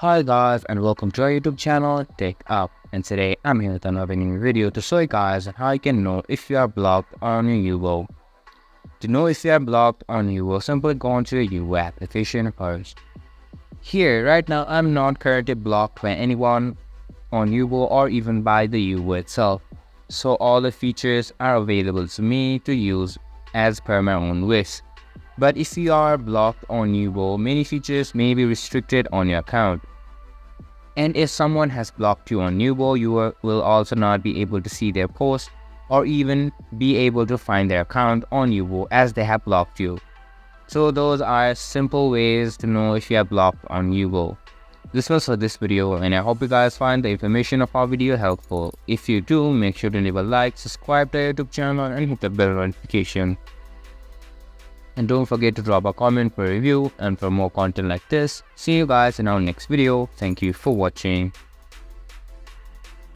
Hi guys and welcome to our YouTube channel TechUp, and today I'm here with another new video to show you guys how you can know if you are blocked on your Yubo. To know if you are blocked on Yubo, simply go onto your Yubo application first. Here right now I'm not currently blocked by anyone on Yubo or even by the Yubo itself, so all the features are available to me to use as per my own wish. But if you are blocked on Yubo, many features may be restricted on your account. And if someone has blocked you on Yubo, you will also not be able to see their post or even be able to find their account on Yubo as they have blocked you. So those are simple ways to know if you are blocked on Yubo. This was for this video, and I hope you guys find the information of our video helpful. If you do, make sure to leave a like, subscribe to our YouTube channel and hit the bell notification. And don't forget to drop a comment for a review and for more content like this. See you guys in our next video. Thank you for watching.